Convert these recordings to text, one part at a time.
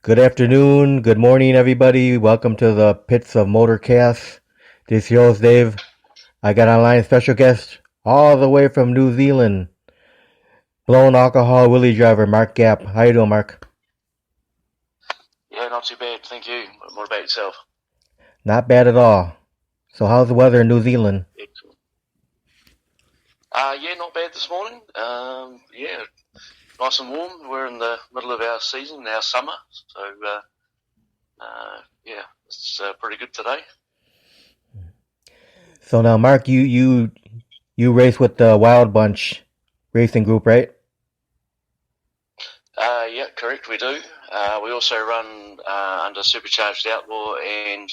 Good afternoon, good morning, everybody. Welcome to the Pits of Motorcast. This is your host, Dave. I got online special guest all the way from New Zealand, blown alcohol Willy driver, Mark Gapp. How you doing, Mark? Yeah, not too bad, thank you. What about yourself? Not bad at all. So how's the weather in New Zealand? Excellent. Yeah, not bad this morning. Yeah, nice and warm. We're in the middle of our season, our summer, so yeah, it's pretty good today. So now, Mark, you race with the Wild Bunch racing group, right? Yeah, correct, we do. We also run under Supercharged Outlaw and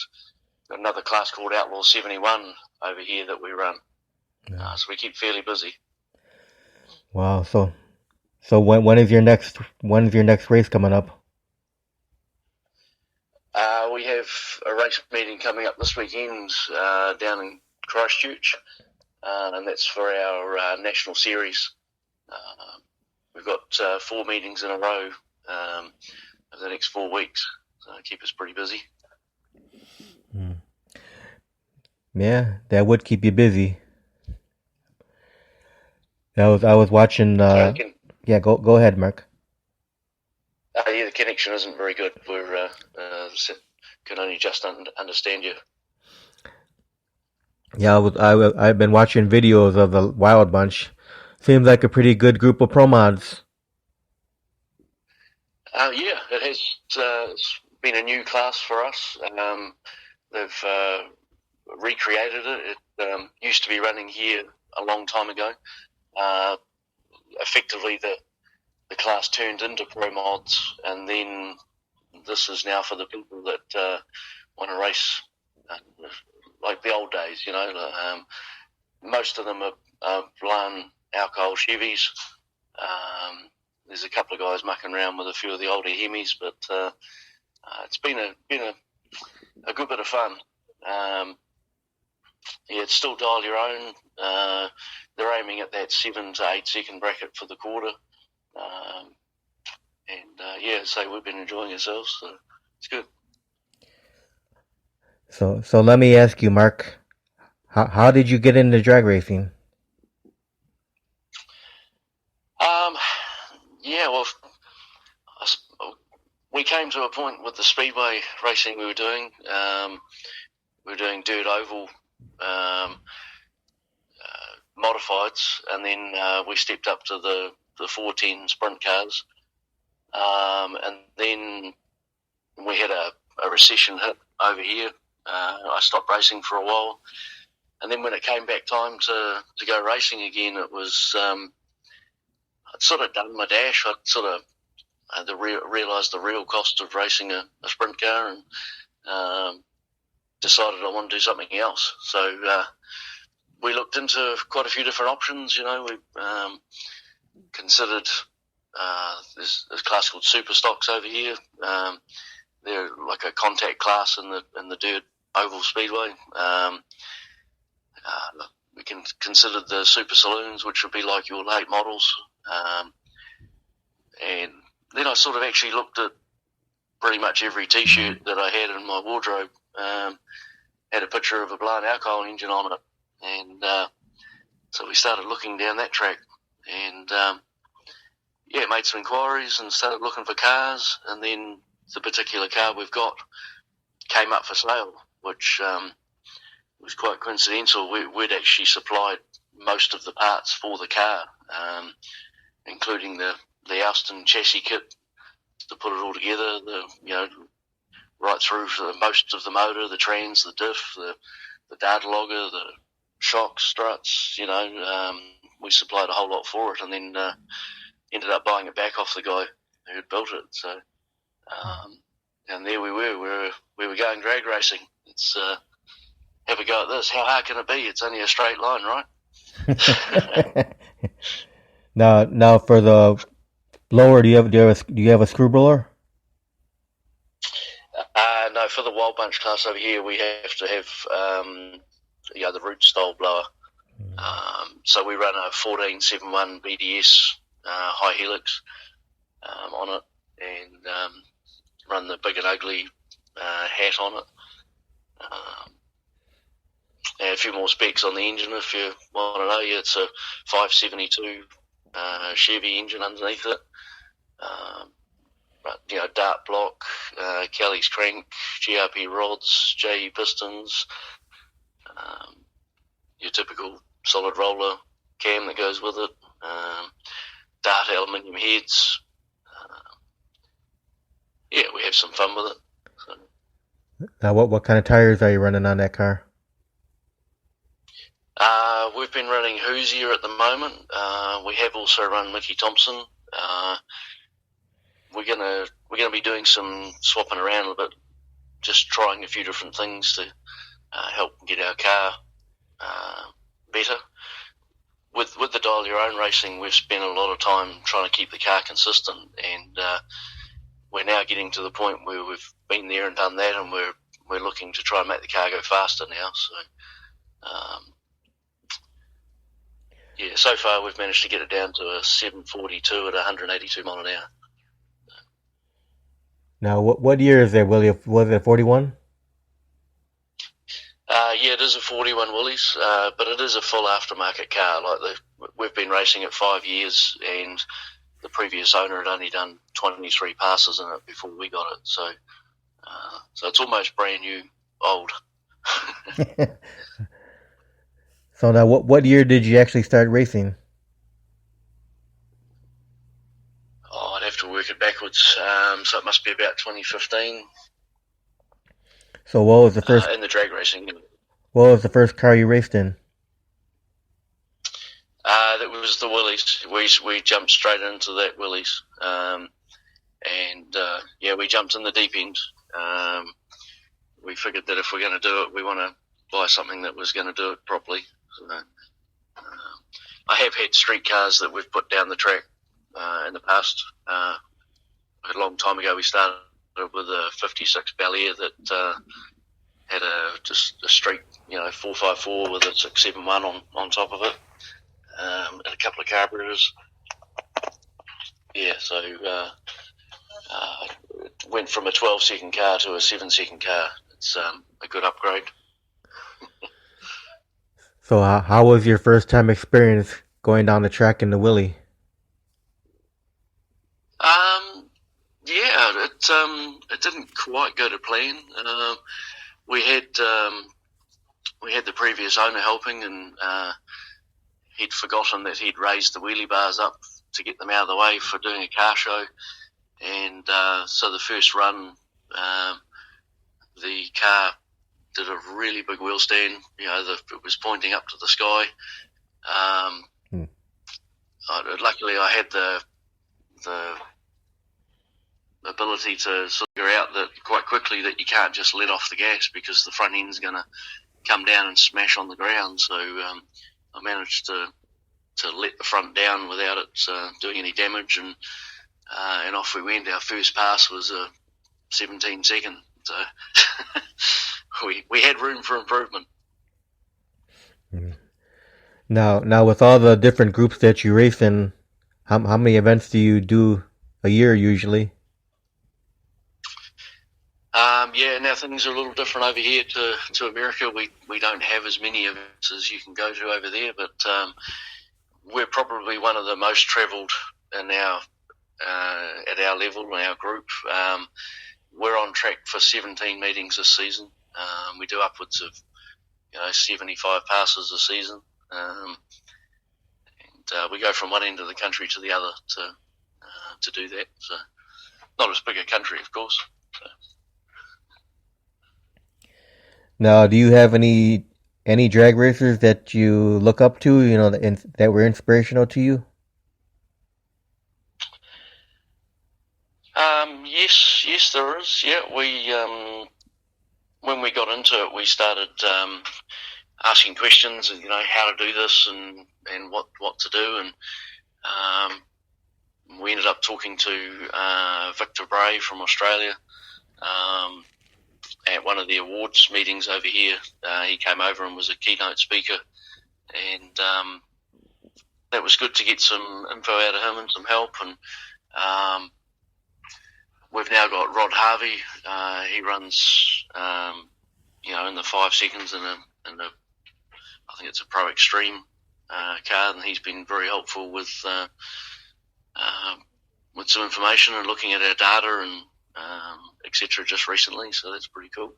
another class called Outlaw 71 over here that we run. So we keep fairly busy. Wow. So when is your next race coming up? We have a race meeting coming up this weekend down in Christchurch, and that's for our national series. We've got 4 meetings in a row over the next 4 weeks, so keep us pretty busy. Yeah, that would keep you busy. I was watching. Yeah, go ahead, Mark. Yeah, the connection isn't very good. We're can only just understand you. Yeah, I've been watching videos of the Wild Bunch. Seems like a pretty good group of pro mods. Yeah, it has. It's been a new class for us. They've recreated it. It used to be running here a long time ago. Effectively, the class turned into pro mods, and then this is now for the people that want to race like the old days. You know, most of them are blind alcohol Chevys. There's a couple of guys mucking around with a few of the older Hemis, but it's been a good bit of fun. Yeah, it's still dial your own. They're aiming at that 7 to 8 second bracket for the quarter. Yeah, so we've been enjoying ourselves, so it's good. So let me ask you, Mark, how did you get into drag racing? Yeah, well, we came to a point with the speedway racing we were doing. We were doing dirt oval modifieds, and then we stepped up to the 410 sprint cars. And then we had a recession hit over here. I stopped racing for a while. And then when it came back time to go racing again, it was, I'd sort of done my dash. I'd sort of realised the real cost of racing a sprint car, and decided I wanted to do something else. So we looked into quite a few different options. You know, we considered there's a class called Super Stocks over here. They're like a contact class in the dirt oval speedway. We considered the Super Saloons, which would be like your late models. And then I sort of actually looked at pretty much every T-shirt that I had in my wardrobe. Had a picture of a blind alcohol engine on it, and so we started looking down that track, and yeah, made some inquiries and started looking for cars, and then the particular car we've got came up for sale, which was quite coincidental. We'd actually supplied most of the parts for the car, including the Alston chassis kit to put it all together, right through for most of the motor, the trans, the diff, the data logger, the shocks, struts, we supplied a whole lot for it, and then ended up buying it back off the guy who had built it. So, and there we were going drag racing. It's have a go at this. How hard can it be? It's only a straight line, right? Now for the blower, do you have a screw blower? No, for the Wild Bunch class over here, we have to have the root style blower. So we run a 1471 BDS high helix on it, and run the Big and Ugly hat on it. And a few more specs on the engine if you want to know. Yeah, it's a 572 Chevy engine underneath it. But, dart block, Kelly's crank, GRP rods, JE pistons, your typical solid roller cam that goes with it, dart aluminium heads. We have some fun with it. So. Now, what kind of tires are you running on that car? We've been running Hoosier at the moment. We have also run Mickey Thompson. We're gonna be doing some swapping around a little bit, just trying a few different things to help get our car better. With the dial your own racing, we've spent a lot of time trying to keep the car consistent, and we're now getting to the point where we've been there and done that, and we're looking to try and make the car go faster now. So. So far we've managed to get it down to a 742 at 182 mile an hour. Now, what year is that, Willie? Was it 41? It is a 41 Willys, but it is a full aftermarket car. We've been racing it 5 years, and the previous owner had only done 23 passes in it before we got it. So it's almost brand new, old. So now, what year did you actually start racing? I'd have to work it backwards. So it must be about 2015. So what was the first in the drag racing? What was the first car you raced in? That was the Willys. We jumped straight into that Willys, we jumped in the deep end. We figured that if we're going to do it, we want to buy something that was going to do it properly. So, I have had street cars that we've put down the track in the past. A long time ago, we started with a 56 Bel Air that had just a street, 454 with a 671 on top of it, and a couple of carburetors. So it went from a 12-second car to a 7-second car. It's a good upgrade. So how was your first time experience going down the track in the Willy? It didn't quite go to plan. We had the previous owner helping, and he'd forgotten that he'd raised the wheelie bars up to get them out of the way for doing a car show. And so the first run, the car did a really big wheel stand. It was pointing up to the sky. Luckily, I had the ability to figure out that quite quickly that you can't just let off the gas because the front end's going to come down and smash on the ground. So I managed to let the front down without it doing any damage, and off we went. Our first pass was a 17 second. So we had room for improvement. Now with all the different groups that you race in, how many events do you do a year usually? Now things are a little different over here to America. We don't have as many events as you can go to over there, but we're probably one of the most travelled in our at our level in our group. We're on track for 17 meetings this season. We do upwards of 75 passes a season, and we go from one end of the country to the other to do that. So not as big a country, of course. So. Now, do you have any drag racers that you look up to, that were inspirational to you? Yes, there is. Yeah, we when we got into it, we started asking questions, and how to do this and what to do, and we ended up talking to Victor Bray from Australia. At one of the awards meetings over here, he came over and was a keynote speaker, and that was good to get some info out of him and some help. And we've now got Rod Harvey, he runs, in the 5 seconds in a I think it's a Pro Extreme car, and he's been very helpful with some information and looking at our data and etc. just recently. So that's pretty cool.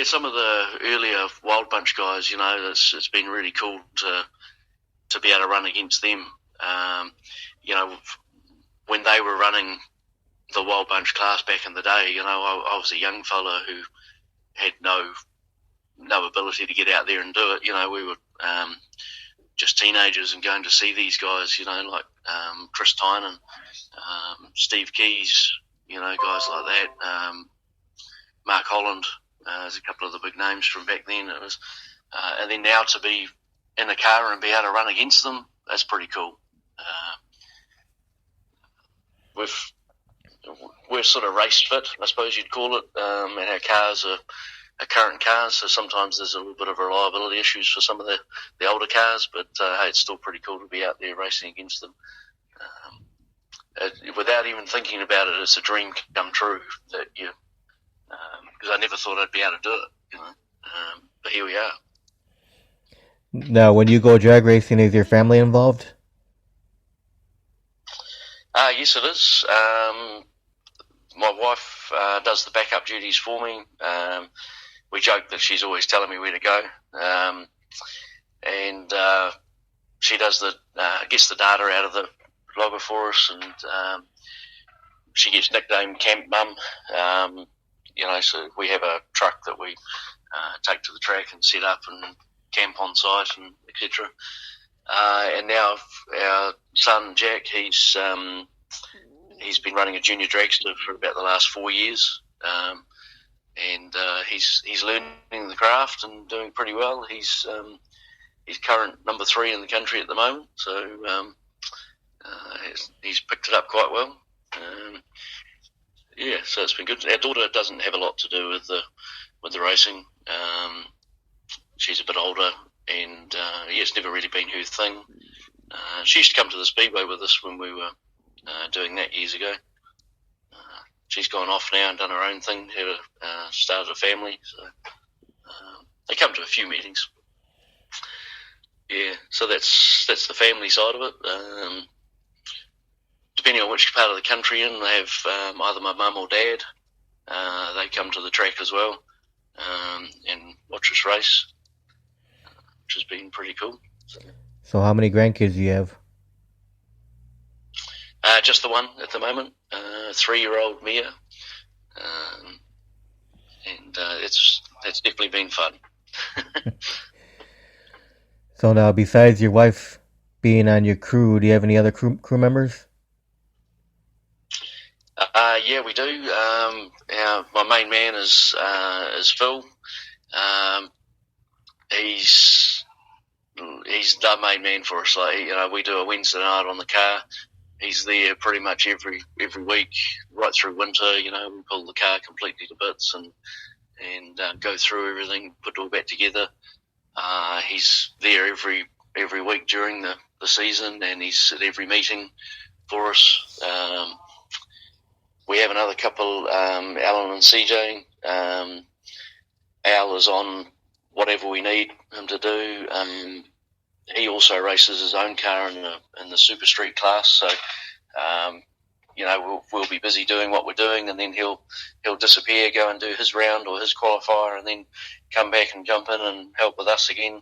Some of the earlier Wild Bunch guys, it's been really cool to be able to run against them. When they were running the Wild Bunch class back in the day, I was a young fella who had no ability to get out there and do it. We were just teenagers and going to see these guys, like Chris Tynan, Steve Keys, guys like that, Mark Holland. There's a couple of the big names from back then. It was, and then now to be in a car and be able to run against them, that's pretty cool. We're sort of race fit, I suppose you'd call it, and our cars are current cars, so sometimes there's a little bit of reliability issues for some of the older cars, but hey, it's still pretty cool to be out there racing against them. Without even thinking about it, it's a dream come true that you. Because I never thought I'd be able to do it, but here we are. Now, when you go drag racing, is your family involved? Yes, it is. My wife does the backup duties for me. We joke that she's always telling me where to go, and she does gets the data out of the logger for us, and she gets nicknamed Camp Mum. So we have a truck that we take to the track and set up and camp on site and etc. And now our son Jack, he's been running a junior dragster for about the last 4 years, and he's learning the craft and doing pretty well. He's current number 3 in the country at the moment, so he's picked it up quite well. So it's been good. Our daughter doesn't have a lot to do with the racing. She's a bit older, and it's never really been her thing. She used to come to the speedway with us when we were doing that years ago. She's gone off now and done her own thing. Started a family, so they come to a few meetings. So that's the family side of it. Depending on which part of the country you're in, they have either my mum or dad. They come to the track as well and watch us race, which has been pretty cool. So how many grandkids do you have? Just the one at the moment, 3-year-old Mia, and it's definitely been fun. So now, besides your wife being on your crew, do you have any other crew members? We do. My main man is Phil. He's the main man for us. We do a Wednesday night on the car. He's there pretty much every week, right through winter. We pull the car completely to bits and go through everything, put it all back together. He's there every week during the season, and he's at every meeting for us. We have another couple, Alan and CJ. Al is on whatever we need him to do. He also races his own car in the Super Street class, so we'll be busy doing what we're doing, and then he'll disappear, go and do his round or his qualifier, and then come back and jump in and help with us again.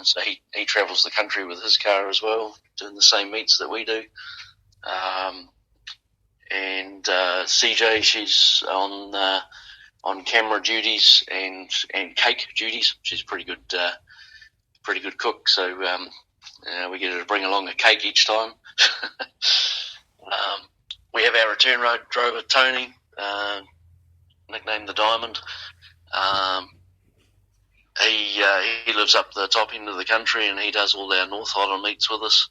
So he travels the country with his car as well, doing the same meets that we do. And CJ, she's on camera duties and cake duties. She's a pretty good cook, so we get her to bring along a cake each time. We have our return road drover Tony, nicknamed the Diamond. He lives up the top end of the country, and he does all our North Island meets with us.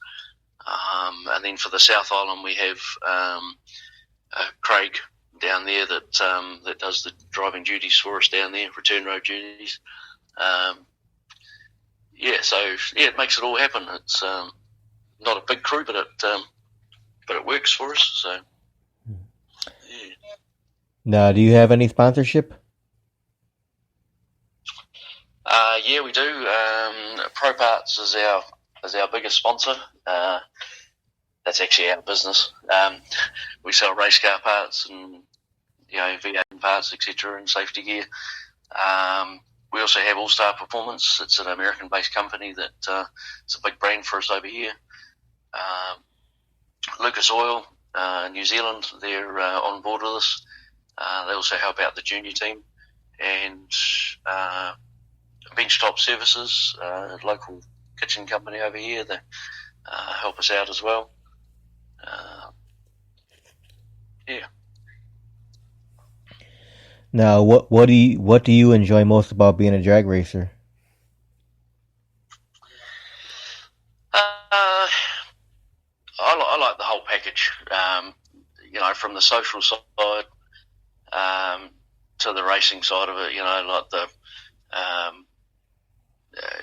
And then for the South Island, we have Craig down there that does the driving duties for us down there, return road duties. It makes it all happen. It's not a big crew, but it works for us. So Now, do you have any sponsorship? Yeah, we do. Pro Parts is our biggest sponsor. That's actually our business. We sell race car parts and V8 parts, etc., and safety gear. We also have All Star Performance. It's an American-based company that it's a big brand for us over here. Lucas Oil, New Zealand, they're on board with us. They also help out the junior team. And Benchtop Services, a local kitchen company over here, that help us out as well. Yeah. Now, what do you enjoy most about being a drag racer? I like the whole package. From the social side to the racing side of it. Like the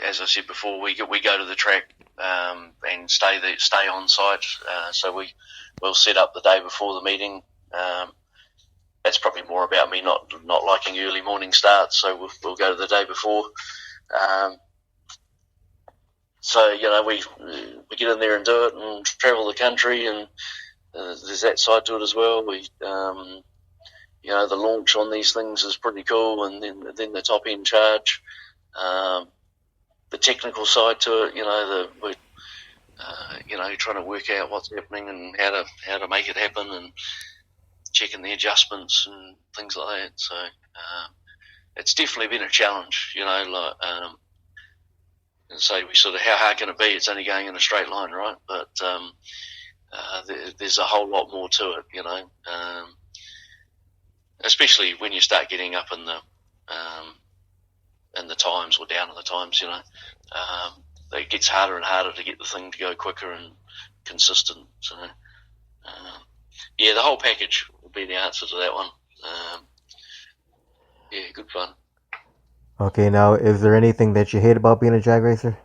as I said before, we go to the track and stay on site. So we'll set up the day before the meeting. That's probably more about me not liking early morning starts. So we'll go to the day before. So we get in there and do it and travel the country, and there's that side to it as well. We the launch on these things is pretty cool, and then the top end charge. The technical side to it, we're trying to work out what's happening and how to make it happen, and checking the adjustments and things like that. So it's definitely been a challenge, and say we sort of, how hard can it be? It's only going in a straight line, right? But there's a whole lot more to it, especially when you start getting up in the times, or down in the times, it gets harder and harder to get the thing to go quicker and consistent. So the whole package will be the answer to that one. Good fun. Okay, now, is there anything that you hate about being a drag racer?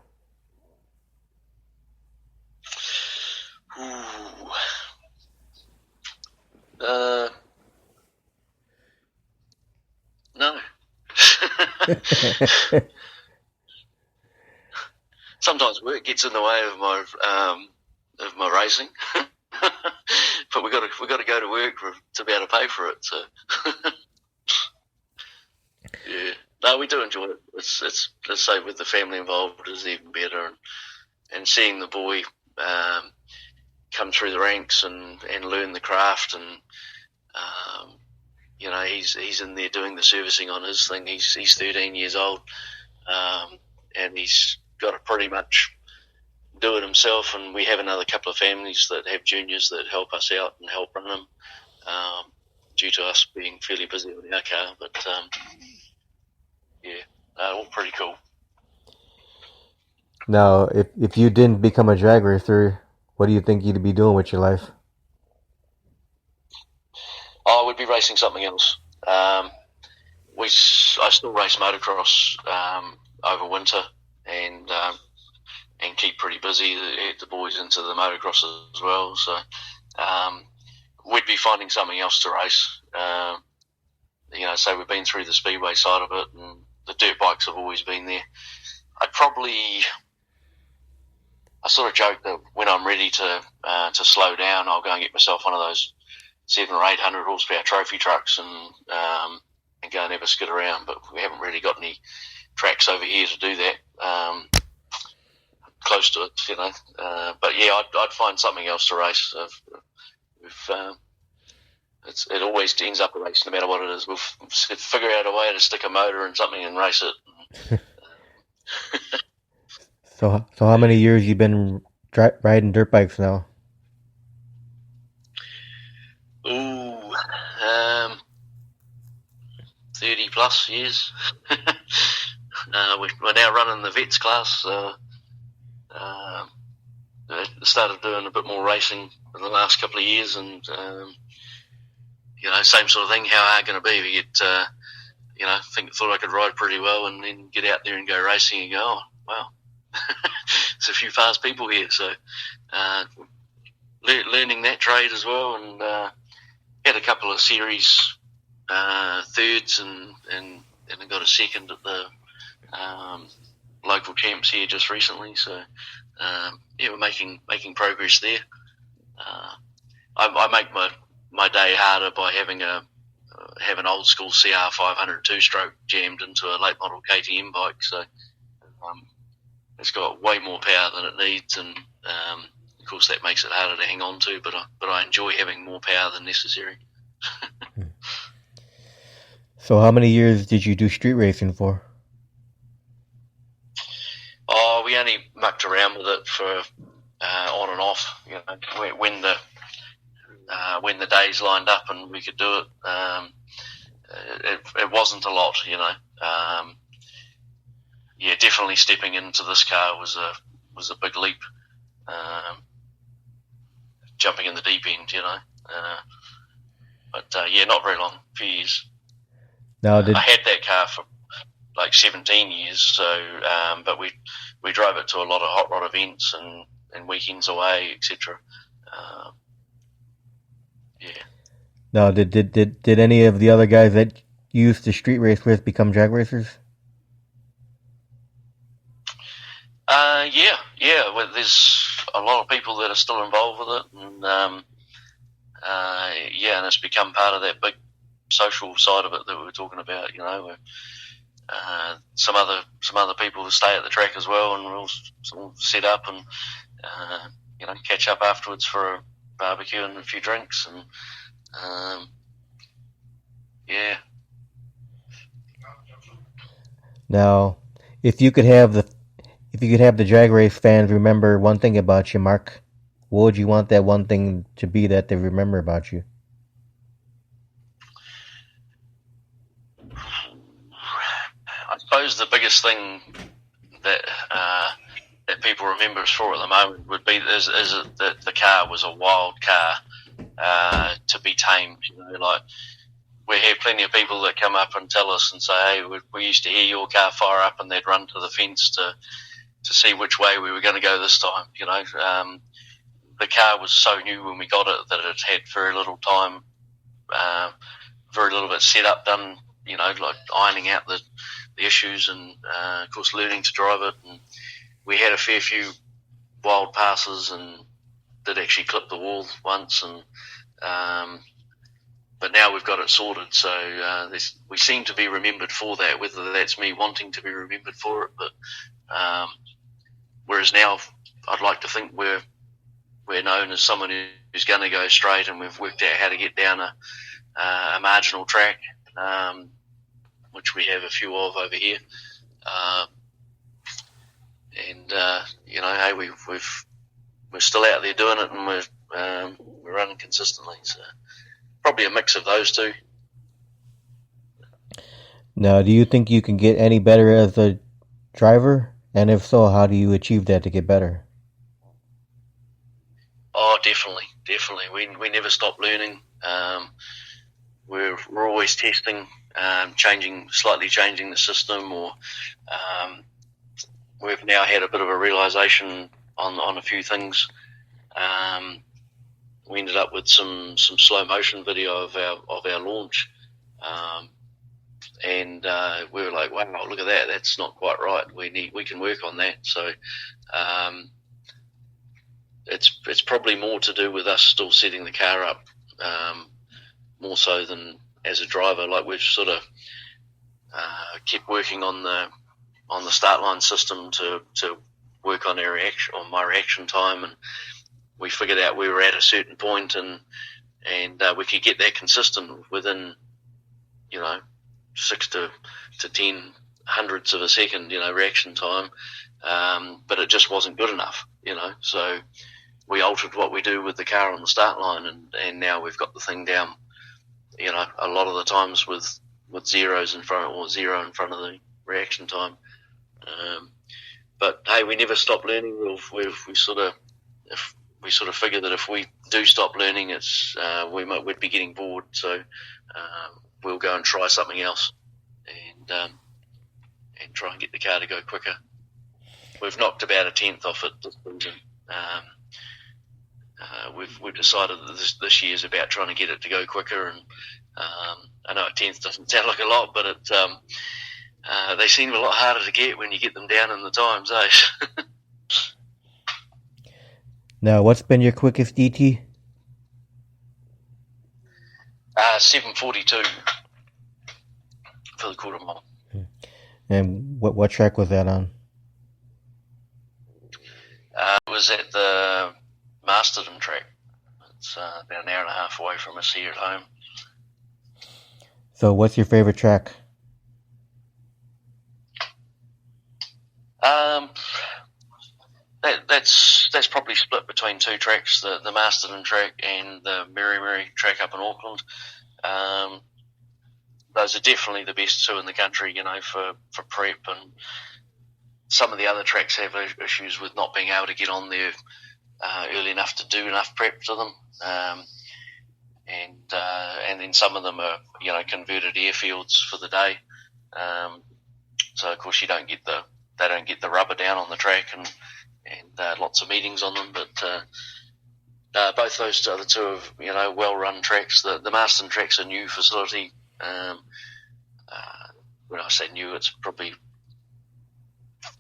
No. Sometimes work gets in the way of my racing, but we got to go to work to be able to pay for it. So yeah, no, we do enjoy it. It's let's say with the family involved is even better, and seeing the boy come through the ranks and learn the craft, and he's in there doing the servicing on his thing. He's 13 years old, and he's got to pretty much do it himself. And we have another couple of families that have juniors that help us out and help run them, due to us being fairly busy with our car. But all pretty cool. Now, if you didn't become a drag racer, what do you think you'd be doing with your life? I would be racing something else. I still race motocross over winter, and keep pretty busy. The boys into the motocross as well. So we'd be finding something else to race. So we've been through the speedway side of it, and the dirt bikes have always been there. I sort of joke that when I'm ready to slow down, I'll go and get myself one of those 700 or 800 horsepower trophy trucks and go and have a skid around. But we haven't really got any tracks over here to do that. Close to it, but I'd find something else to race. It always ends up a race, no matter what it is. We'll figure out a way to stick a motor in something and race it. So how many years you been riding dirt bikes now? 30 plus years. We're now running the vets class. Started doing a bit more racing in the last couple of years, and same sort of thing. How hard can it be? We get thought I could ride pretty well, and then get out there and go racing and go, oh wow, there's a few fast people here. So learning that trade as well, and had a couple of series thirds and got a second at the local champs here just recently. So we're making progress there. I make my day harder by having have an old school CR 500 2-stroke jammed into a late model KTM bike. So it's got way more power than it needs, and of course that makes it harder to hang on to. But I enjoy having more power than necessary. So how many years did you do street racing for? Oh, we only mucked around with it for on and off. You know, when the days lined up and we could do it, it wasn't a lot. You know, definitely stepping into this car was a big leap. Jumping in the deep end, you know. But not very long, a few years. Now, I had that car for like 17 years, so but we drove it to a lot of hot rod events and weekends away, etc. Now, did any of the other guys that you used to street race with become drag racers? Well, there's a lot of people that are still involved with it, and and it's become part of that big social side of it that we were talking about. You know, some other people who stay at the track as well, and we'll all set up and catch up afterwards for a barbecue and a few drinks, and Now, if you could have the drag race fans remember one thing about you, Mark, what would you want that one thing to be that they remember about you? I suppose the biggest thing that people remember us for at the moment would be is that the car was a wild car to be tamed. You know, like we have plenty of people that come up and tell us and say, "Hey, we used to hear your car fire up," and they'd run to the fence to see which way we were going to go this time. You know, the car was so new when we got it that it had very little time, very little bit setup done. You know, like ironing out the issues and of course learning to drive it. And we had a fair few wild passes and did actually clip the wall once, and but now we've got it sorted, so we seem to be remembered for that, whether that's me wanting to be remembered for it, but whereas now I'd like to think we're known as someone who's going to go straight, and we've worked out how to get down a marginal track, which we have a few of over here, and hey, we're still out there doing it, and we're running consistently. So probably a mix of those two. Now, do you think you can get any better as a driver? And if so, how do you achieve that to get better? Oh, definitely. We never stop learning. We're always testing, slightly changing the system, or we've now had a bit of a realization on a few things. We ended up with some slow motion video of our launch, and we were like, "Wow, look at that! That's not quite right. We can work on that." So it's probably more to do with us still setting the car up, more so than as a driver. Like we've sort of kept working on the start line system to work on my reaction time, and we figured out we were at a certain point, and we could get that consistent within 6 to 10 hundredths of a second, reaction time, but it just wasn't good enough, so we altered what we do with the car on the start line, and now we've got the thing down, a lot of the times with zeros in front, or zero in front of the reaction time. But hey, we never stop learning. We sort of figure that if we do stop learning, we'd be getting bored. So we'll go and try something else, and try and get the car to go quicker. We've knocked about a tenth off it this season, we've decided that this year's about trying to get it to go quicker. And I know a 10th doesn't sound like a lot, but they seem a lot harder to get when you get them down in the times, eh? Now, what's been your quickest DT? 7:42 for the quarter mile. And what track was that on? It was at the Masterton track. It's about an hour and a half away from us here at home. So what's your favorite track? That's probably split between two tracks, the Masterton track and the Merry track up in Auckland. Those are definitely the best two in the country, for prep. And some of the other tracks have issues with not being able to get on there early enough to do enough prep to them. And then some of them are, converted airfields for the day. So of course they don't get the rubber down on the track and lots of meetings on them. But both those other two are, well-run tracks. The Marston track's a new facility. When I say new, it's probably,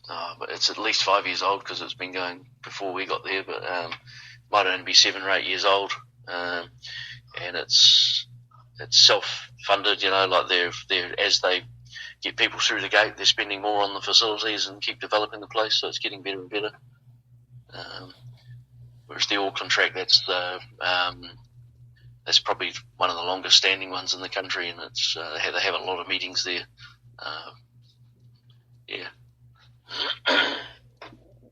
but it's at least 5 years old because it's been going before we got there. But might only be 7 or 8 years old. And it's self-funded, like they're as they get people through the gate, they're spending more on the facilities and keep developing the place, so it's getting better and better. Whereas the Auckland track, that's probably one of the longest standing ones in the country, and it's they have a lot of meetings there. Yeah.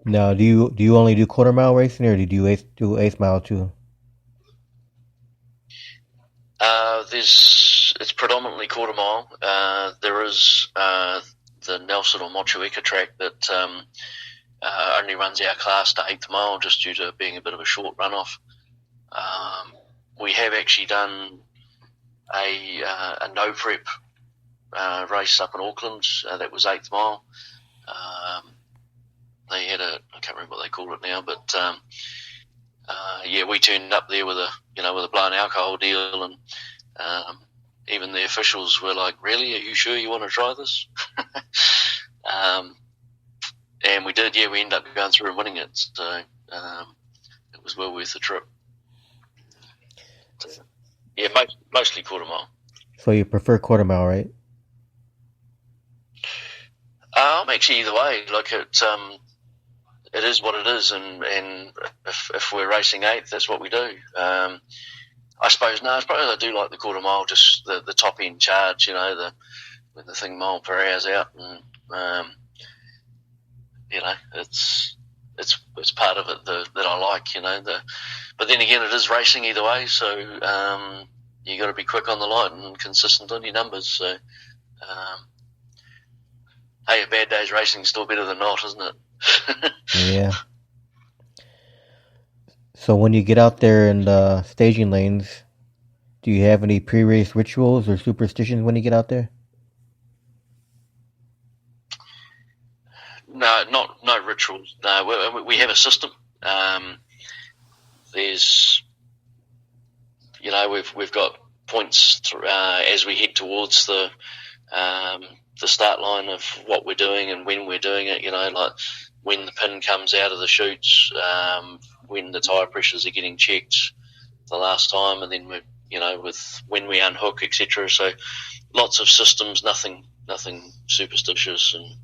Now, do you only do quarter mile racing, or do you do eighth mile too? It's predominantly quarter mile. There is the Nelson or Motueka track that only runs our class to eighth mile just due to being a bit of a short runoff. We have actually done a no prep race up in Auckland that was eighth mile. They had I can't remember what they call it now, but we turned up there with a blown alcohol deal, and even the officials were like, "Really? Are you sure you want to try this?" And we did. Yeah, we ended up going through and winning it. So it was well worth the trip. So, yeah, mostly quarter mile. So you prefer quarter mile, right? I'm actually either way. Like it is what it is, and if we're racing eighth, that's what we do. I suppose I do like the quarter mile, just the top end charge, when the thing mile per hour's out, and it's part of it that I like, but then again, it is racing either way, so you got to be quick on the light and consistent on your numbers. So hey, a bad day's racing is still better than not, isn't it? Yeah. So when you get out there in the staging lanes, do you have any pre-race rituals or superstitions when you get out there? No, no rituals. No, we have a system. There's, we've got points as we head towards the start line of what we're doing and when we're doing it. Like when the pin comes out of the chutes, when the tyre pressures are getting checked the last time, and then with when we unhook, etc. So lots of systems, nothing superstitious. And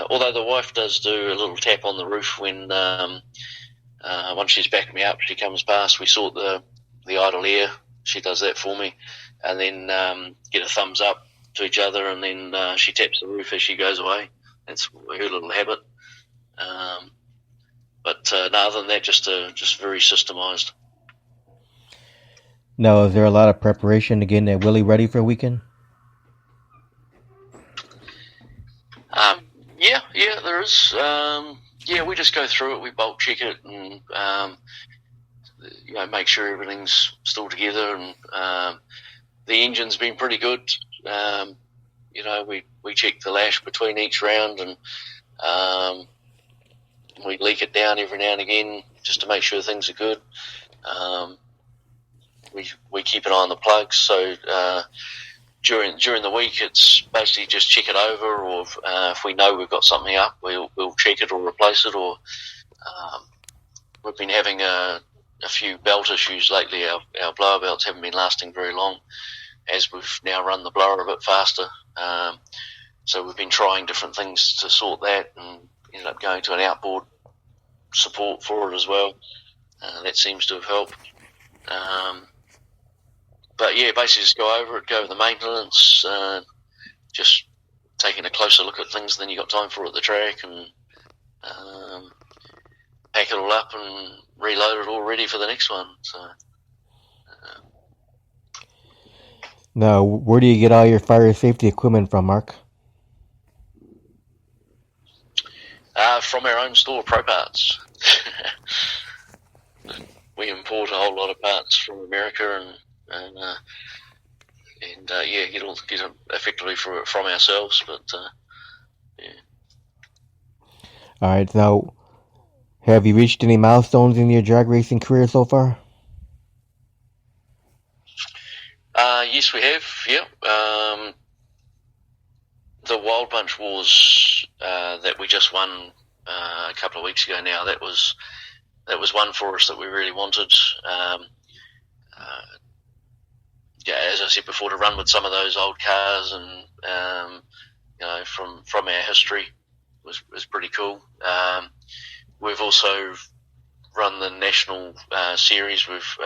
although the wife does do a little tap on the roof when once she's backed me up, she comes past, we sort the idle air, she does that for me, and then get a thumbs up to each other, and then she taps the roof as she goes away. That's her little habit. But no, other than that, just very systemised. Now, is there a lot of preparation to getting that Willy ready for a weekend? Yeah, there is. We just go through it. We bolt check it and make sure everything's still together. And the engine's been pretty good. We check the lash between each round, and we leak it down every now and again just to make sure things are good. We keep an eye on the plugs, so during the week it's basically just check it over, or if we know we've got something up, we'll check it or replace it. Or we've been having a few belt issues lately. Our blower belts haven't been lasting very long, as we've now run the blower a bit faster. So we've been trying different things to sort that, and ended up going to an outboard support for it as well. That seems to have helped. But yeah, basically just go over it, go over the maintenance, just taking a closer look at things than you got time for at the track, and pack it all up and reload it all ready for the next one. So. Now, where do you get all your fire safety equipment from, Mark? From our own store, Pro Parts. We import a whole lot of parts from America, and get them effectively from ourselves. But yeah. All right. Now, have you reached any milestones in your drag racing career so far? Yes, we have. Yeah. The Wild Bunch Wars that we just won a couple of weeks ago now, that was one for us that we really wanted. As I said before, to run with some of those old cars and from our history was pretty cool. We've also run the national series. We've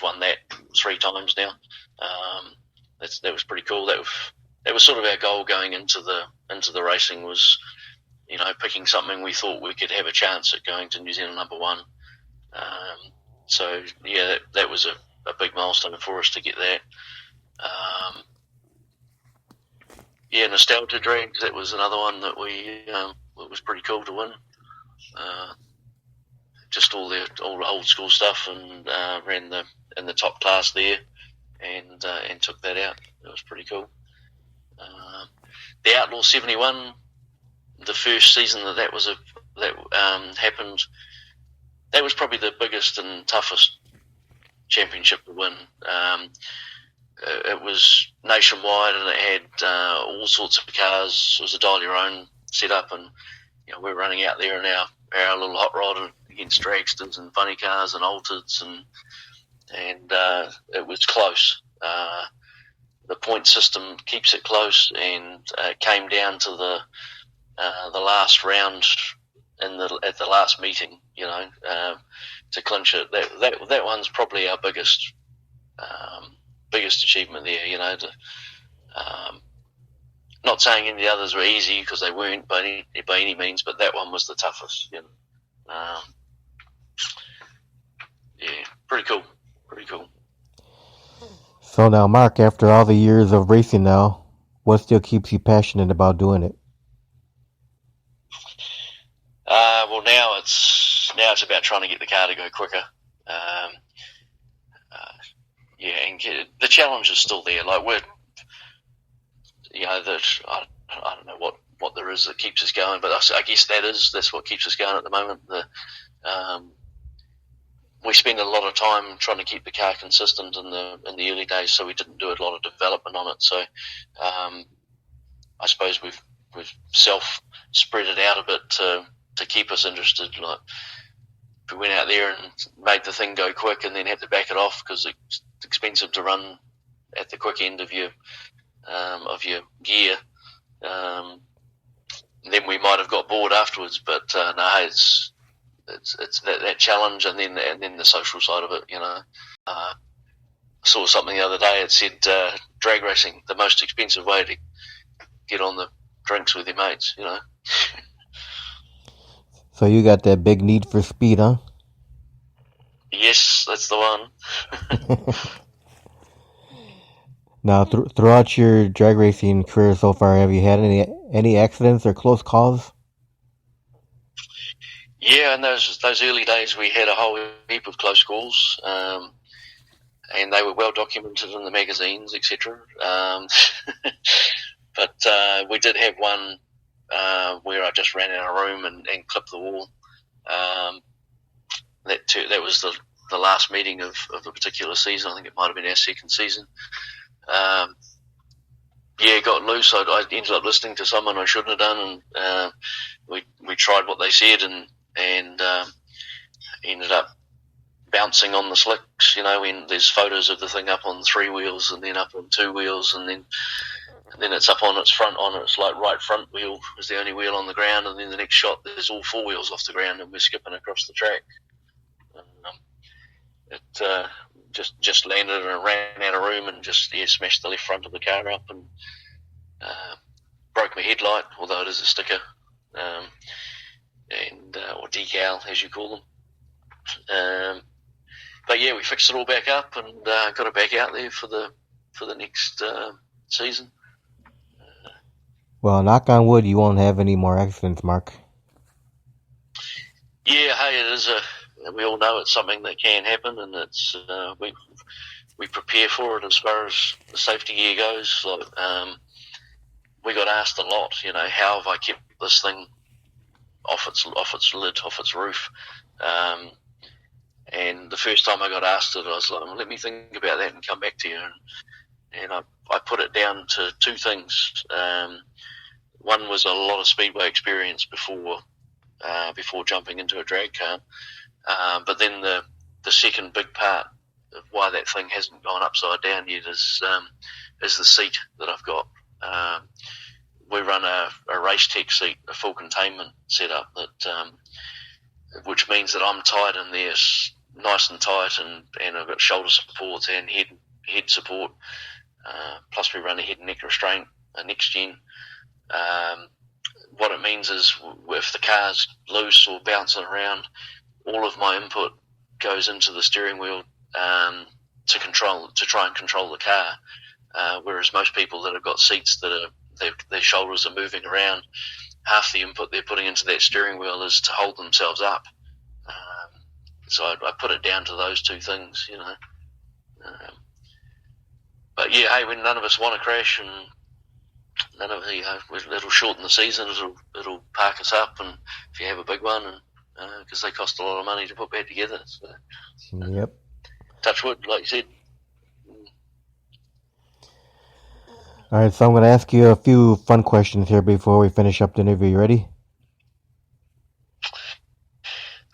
won that 3 times now. That was pretty cool. That was sort of our goal going into the racing, was, picking something we thought we could have a chance at going to New Zealand number 1. So yeah, that was a big milestone for us to get that. Nostalgia Drags, that was another one that it was pretty cool to win. Just all the old school stuff, and ran in the top class there, and took that out. It was pretty cool. The Outlaw 71, the first season that happened, that was probably the biggest and toughest championship to win. It was nationwide, and it had all sorts of cars. It was a dial your own setup, and we're running out there in our little hot rod against dragsters and funny cars and altereds, and it was close. The point system keeps it close, and it came down to the last round at the last meeting, to clinch it. That one's probably our biggest achievement there. Not saying any of the others were easy, because they weren't by any means, but that one was the toughest. Pretty cool. So now, Mark, after all the years of racing now, what still keeps you passionate about doing it? Well, now it's about trying to get the car to go quicker. And the challenge is still there. Like, we're, I don't know what there is that keeps us going, but I guess that's what keeps us going at the moment. We spend a lot of time trying to keep the car consistent in the early days, so we didn't do a lot of development on it. So I suppose we've spread it out a bit to keep us interested. Like, if we went out there and made the thing go quick and then had to back it off because it's expensive to run at the quick end of your gear, then we might have got bored afterwards. But no, it's that challenge, and then the social side of it. I saw something the other day. It said drag racing, the most expensive way to get on the drinks with your mates. So you got that big need for speed, huh? Yes, that's the one. Now, throughout your drag racing career so far, have you had any accidents or close calls? Yeah, in those early days, we had a whole heap of close calls, and they were well documented in the magazines, etc. But we did have one where I just ran out of room and clipped the wall. that was the last meeting of the particular season. I think it might have been our second season. Got loose. I ended up listening to someone I shouldn't have done, and we tried what they said, and ended up bouncing on the slicks. When there's photos of the thing up on 3 wheels and then up on 2 wheels, and then it's up on its right front wheel is the only wheel on the ground, and then the next shot there's all 4 wheels off the ground and we're skipping across the track. It just landed and ran out of room and just smashed the left front of the car up and broke my headlight, although it is a sticker, or decal as you call them. But we fixed it all back up and got it back out there for the next season. Well, knock on wood, you won't have any more accidents, Mark. Yeah, hey, it is we all know it's something that can happen, and it's we prepare for it as far as the safety gear goes. We got asked a lot, how have I kept this thing off its lid, off its roof? And the first time I got asked it, I was like, let me think about that and come back to you. And I put it down to 2 things. One was a lot of speedway experience before jumping into a drag car. But then the second big part of why that thing hasn't gone upside down yet is the seat that I've got. We run a race tech seat, a full containment setup which means that I'm tight in there, nice and tight, and I've got shoulder supports and head support. Plus we run a head and neck restraint, a next gen. What it means is if the car's loose or bouncing around, all of my input goes into the steering wheel to try and control the car. Whereas most people that have got seats that their shoulders are moving around, half the input they're putting into that steering wheel is to hold themselves up. So I put it down to those 2 things, But hey, when none of us want to crash, and none of it'll shorten the season. It'll park us up, and if you have a big one, and because they cost a lot of money to put back together. So, yep. Touch wood, like you said. All right, so I'm going to ask you a few fun questions here before we finish up the interview. You ready?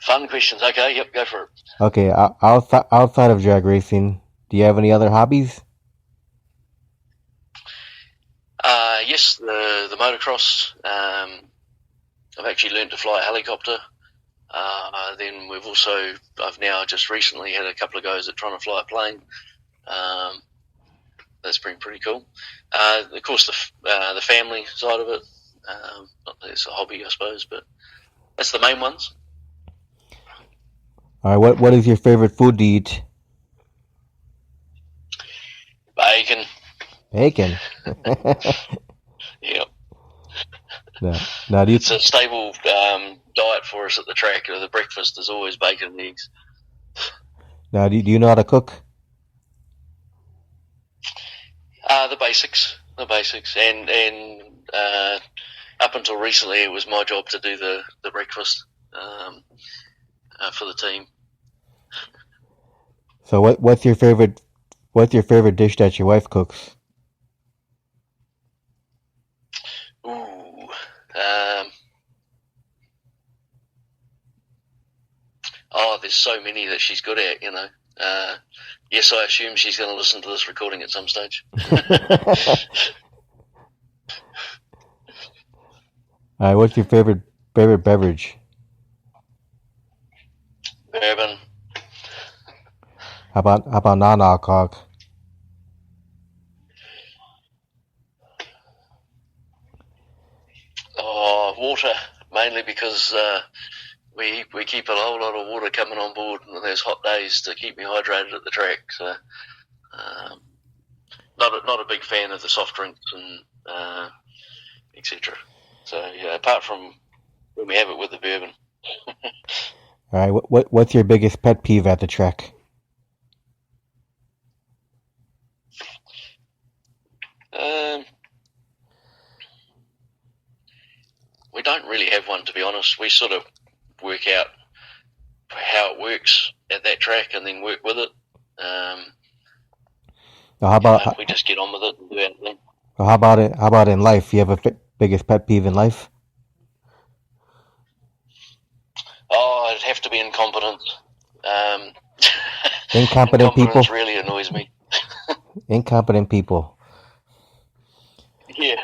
Fun questions. Okay, yep, go for it. Okay, outside of drag racing, do you have any other hobbies? Yes, the motocross. I've actually learned to fly a helicopter. Then I've now just recently had a couple of goes at trying to fly a plane. That's been pretty cool. Of course, the family side of it. It's a hobby, I suppose, but that's the main ones. All right, what is your favorite food to eat? Bacon. Bacon. Yep. Now, it's a stable diet for us at the track. The breakfast is always bacon and eggs. Now, do you know how to cook? The basics, and up until recently, it was my job to do the breakfast for the team. So, what's your favorite dish that your wife cooks? There's so many that she's good at, Yes, I assume she's going to listen to this recording at some stage. All right, what's your favorite beverage? Bourbon. How about non-alcoholic? Water, mainly because we keep a whole lot of water coming on board, and there's hot days to keep me hydrated at the track. So, not a big fan of the soft drinks and etc. So apart from when we have it with the bourbon. All right, what's your biggest pet peeve at the track? We don't really have one, to be honest. We sort of work out how it works at that track and then work with it. We just get on with it and do our thing. How about in life? You have a biggest pet peeve in life? Oh, it'd have to be incompetence. Incompetent people Incompetence really annoys me. Incompetent people. Yeah.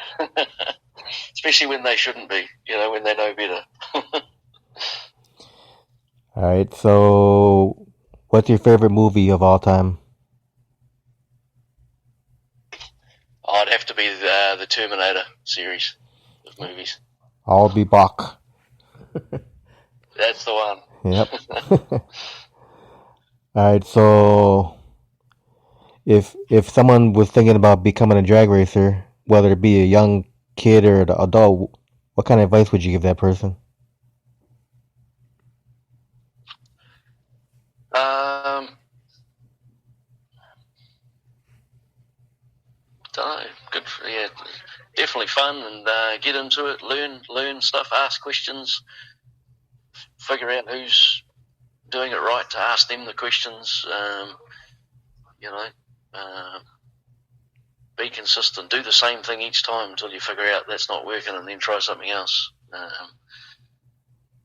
Especially when they shouldn't be, when they know better. All right, so what's your favorite movie of all time? Oh, it'd have to be the Terminator series of movies. I'll be Bach. That's the one. Yep. All right, so if someone was thinking about becoming a drag racer, whether it be a young kid or an adult, what kind of advice would you give that person? Don't know. Good. Yeah, definitely fun, and get into it. Learn stuff. Ask questions. Figure out who's doing it right to ask them the questions. Be consistent. Do the same thing each time until you figure out that's not working, and then try something else.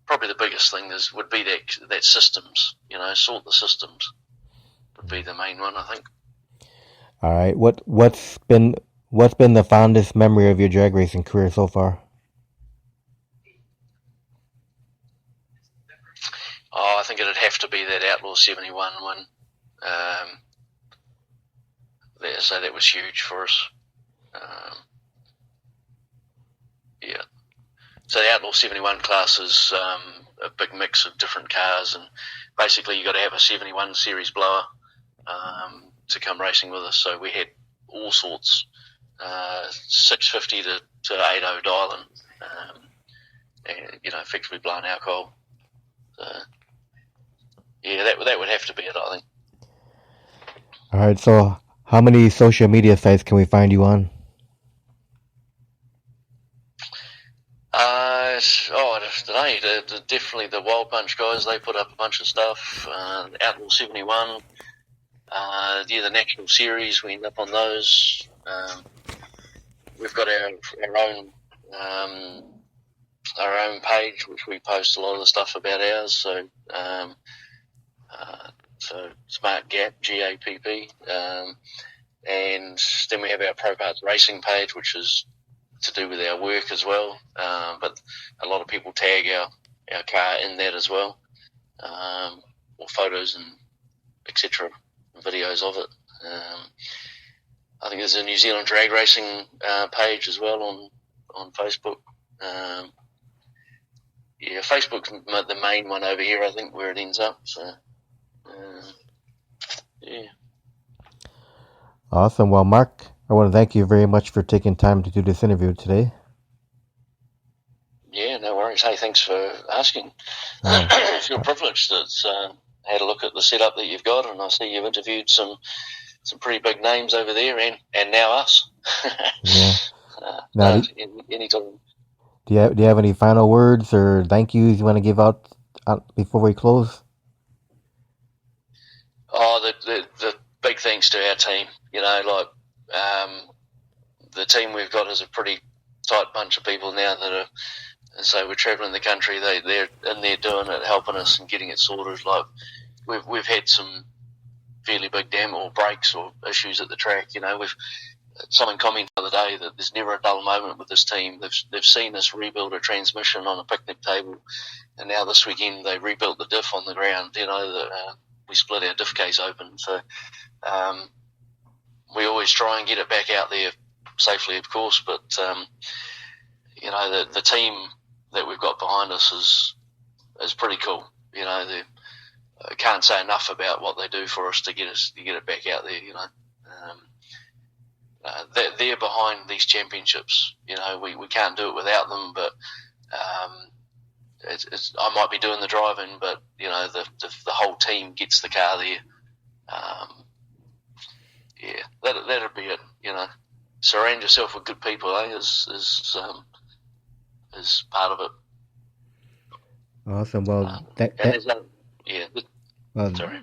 Probably the biggest thing would be that systems. Sort the systems would be the main one, I think. All right. What's been the fondest memory of your drag racing career so far? Oh, I think it'd have to be that Outlaw 71 one. So that was huge for us. Yeah. So the Outlaw 71 class is a big mix of different cars, and basically you got to have a 71 series blower to come racing with us. So we had all sorts, 650 to 80 dialing, and effectively blown alcohol. So, yeah, that would have to be it, I think. All right, so how many social media sites can we find you on? Today, definitely the Wild Punch guys, they put up a bunch of stuff. Outlaw 71, the National Series, we end up on those. We've got our own page, which we post a lot of the stuff about ours. So, Smart Gapp, Gapp, and then we have our Pro Parts Racing page, which is to do with our work as well. But a lot of people tag our car in that as well, or photos and etc. videos of it. I think there's a New Zealand drag racing page as well on Facebook. Facebook's the main one over here, I think, where it ends up. So, yeah. Awesome. Well, Mark, I want to thank you very much for taking time to do this interview today. Yeah, no worries. Hey, thanks for asking. I feel privileged that had a look at the setup that you've got, and I see you've interviewed some pretty big names over there, and now us. Yeah. Anytime. Do you have any final words or thank yous you want to give out before we close? Oh, the big thanks to our team. The team we've got is a pretty tight bunch of people now that are. So we're travelling the country. They're in there doing it, helping us and getting it sorted. Like we've had some fairly big or breaks or issues at the track. Someone commented the other day that there's never a dull moment with this team. They've seen us rebuild a transmission on a picnic table, and now this weekend they rebuilt the diff on the ground. We split our diff case open. So we always try and get it back out there safely, of course. But the team that we've got behind us is pretty cool. I can't say enough about what they do for us to get it back out there. They're behind these championships. We can't do it without them. But I might be doing the driving, but the whole team gets the car there. That'd be it. Surround yourself with good people. Is part of it. Awesome. Well, Yeah. Well, Sorry.